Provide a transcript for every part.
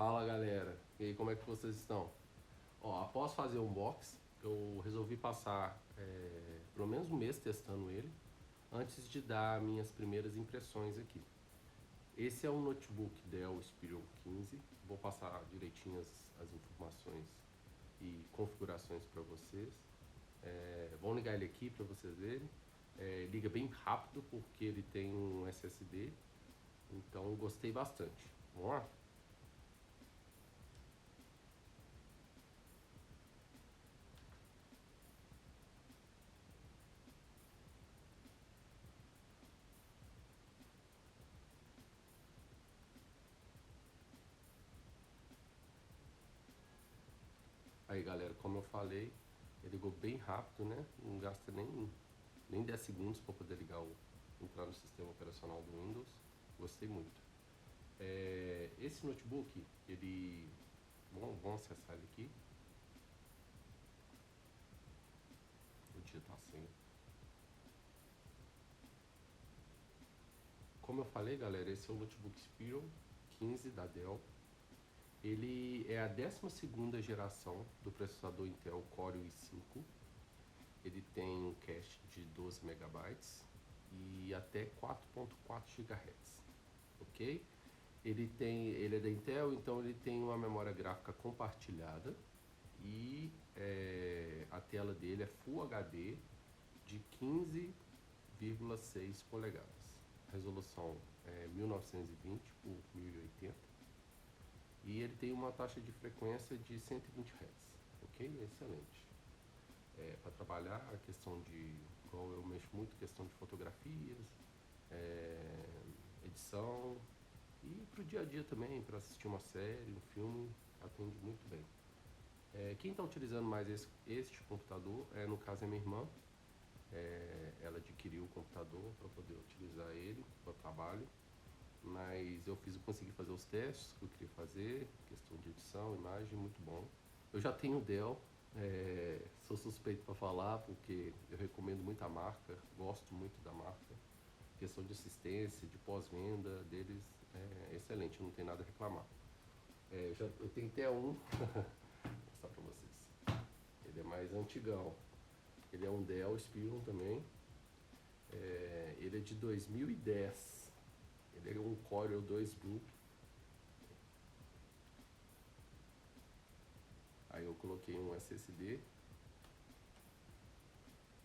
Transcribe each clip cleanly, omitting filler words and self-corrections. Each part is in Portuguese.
Fala galera, e aí como é que vocês estão? Ó, após fazer o unboxing, eu resolvi passar pelo menos um mês testando ele antes de dar minhas primeiras impressões aqui. Esse é um notebook Dell Inspiron 15, vou passar direitinho as informações e configurações para vocês. Vamos ligar ele aqui para vocês verem. Liga bem rápido porque ele tem um SSD, então gostei bastante. Vamos lá? Aí galera, como eu falei, ele ligou bem rápido, né? Não gasta nem 10 segundos para poder entrar no sistema operacional do Windows. Gostei muito. Esse notebook, vamos acessar ele aqui. Vou digitar a senha. Como eu falei, galera, esse é o notebook Inspiron 15 da Dell. Ele é a 12ª geração do processador Intel Core i5. Ele tem um cache de 12 megabytes e até 4.4 GHz, ok? Ele é da Intel, então ele tem uma memória gráfica compartilhada e a tela dele é Full HD de 15,6 polegadas. A resolução é 1920 por 1080 e ele tem uma taxa de frequência de 120 Hz, ok? Excelente. Para trabalhar a questão igual eu mexo muito, questão de fotografias, edição e para o dia a dia também, para assistir uma série, um filme, atende muito bem. Quem está utilizando mais este computador, no caso é minha irmã. Ela adquiriu o computador para poder utilizar ele para trabalho, mas eu consegui fazer os testes que eu queria fazer, questão de edição, imagem, muito bom. Eu já tenho o Dell, sou suspeito para falar porque eu recomendo muito a marca, gosto muito da marca. Questão de assistência, de pós-venda deles é excelente, não tem nada a reclamar. Eu tenho até um, vou mostrar para vocês. Ele é mais antigão. Ele é um Dell Inspiron também. Ele é de 2010. Ele é um Core 2000. Aí eu coloquei um SSD.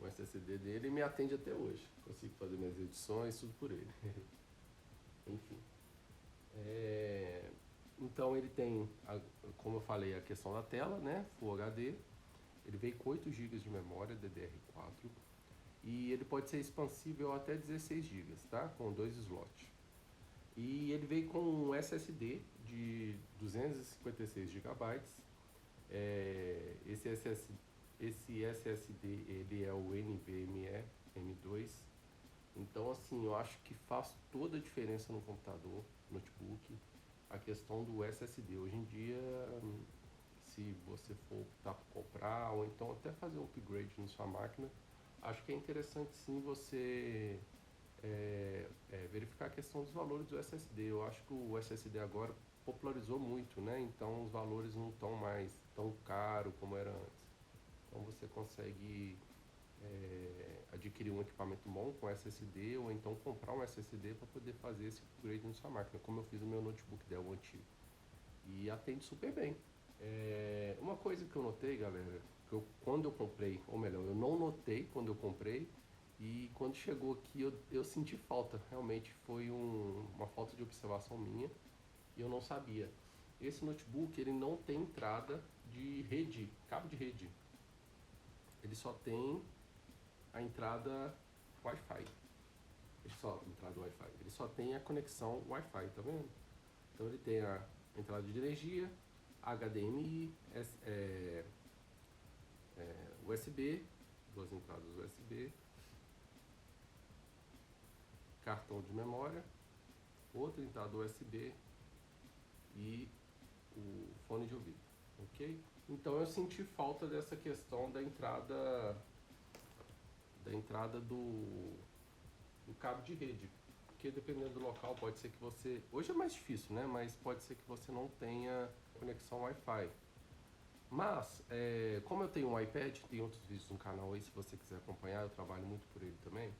O SSD dele me atende até hoje. Consigo fazer minhas edições, tudo por ele. Enfim. Então ele tem, como eu falei, a questão da tela, né? Full HD. Ele vem com 8 GB de memória DDR4 e ele pode ser expansível até 16 GB, tá? Com 2 slots. E ele vem com um SSD de 256 GB. Esse SSD ele é o NVMe M2. Então assim, eu acho que faz toda a diferença no computador, notebook, a questão do SSD. Hoje em dia, se você for optar por comprar ou então até fazer um upgrade na sua máquina, acho que é interessante sim você verificar a questão dos valores do SSD. Eu acho que o SSD agora popularizou muito, né? Então os valores não estão mais tão caros como era antes. Então você consegue adquirir um equipamento bom com SSD ou então comprar um SSD para poder fazer esse upgrade na sua máquina, como eu fiz no meu notebook Dell antigo. E atende super bem. Uma coisa que eu notei, galera, quando eu comprei, ou melhor, eu não notei quando eu comprei, e quando chegou aqui eu senti falta, realmente foi uma falta de observação minha, e eu não sabia. Esse notebook ele não tem entrada de rede, cabo de rede, ele só tem a entrada Wi-Fi. Ele só tem a conexão Wi-Fi, tá vendo? Então ele tem a entrada de energia, HDMI, USB, duas entradas USB, cartão de memória, outra entrada USB e o fone de ouvido, ok? Então eu senti falta dessa questão da entrada do cabo de rede. porque dependendo do local pode ser que você... Hoje é mais difícil, né? Mas pode ser que você não tenha conexão Wi-Fi. Mas, como eu tenho um iPad, tem outros vídeos no canal aí, se você quiser acompanhar, eu trabalho muito por ele também.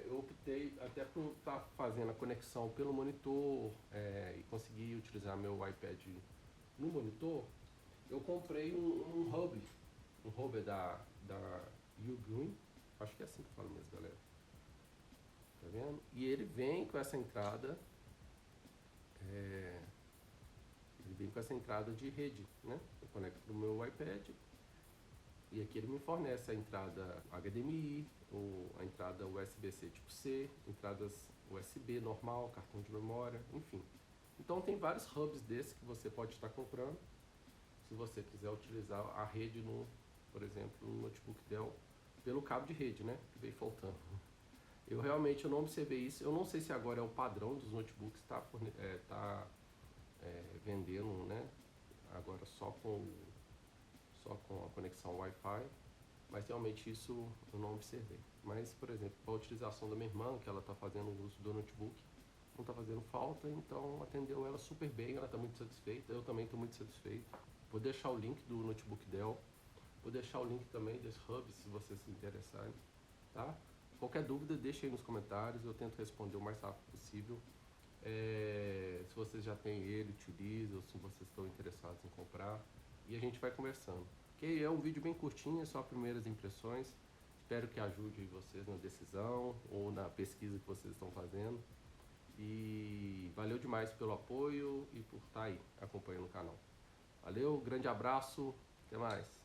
Eu optei até por estar fazendo a conexão pelo monitor e conseguir utilizar meu iPad no monitor. Eu comprei um hub da Ugreen, acho que é assim que fala mesmo, galera. Tá vendo? E ele vem com essa entrada, de rede, né? Eu conecto pro meu iPad e aqui ele me fornece a entrada HDMI, a entrada USB-C tipo C, entradas USB normal, cartão de memória, enfim. Então tem vários hubs desses que você pode estar comprando, se você quiser utilizar a rede por exemplo, no notebook Dell, pelo cabo de rede, né? Que veio faltando. Eu realmente não observei isso. Eu não sei se agora é o padrão dos notebooks vendendo, né? Agora só com a conexão Wi-Fi, mas realmente isso eu não observei. Mas, por exemplo, para a utilização da minha irmã, que ela está fazendo o uso do notebook, não está fazendo falta, então atendeu ela super bem, ela está muito satisfeita, eu também estou muito satisfeito. Vou deixar o link do notebook Dell, vou deixar o link também desse hub, se vocês se interessarem, tá? Qualquer dúvida, deixa aí nos comentários, eu tento responder o mais rápido possível. Se vocês já têm ele, utilizam, ou se vocês estão interessados em comprar, e a gente vai conversando. Ok? É um vídeo bem curtinho, é só primeiras impressões. Espero que ajude vocês na decisão ou na pesquisa que vocês estão fazendo. E valeu demais pelo apoio e por estar aí acompanhando o canal. Valeu, grande abraço, até mais.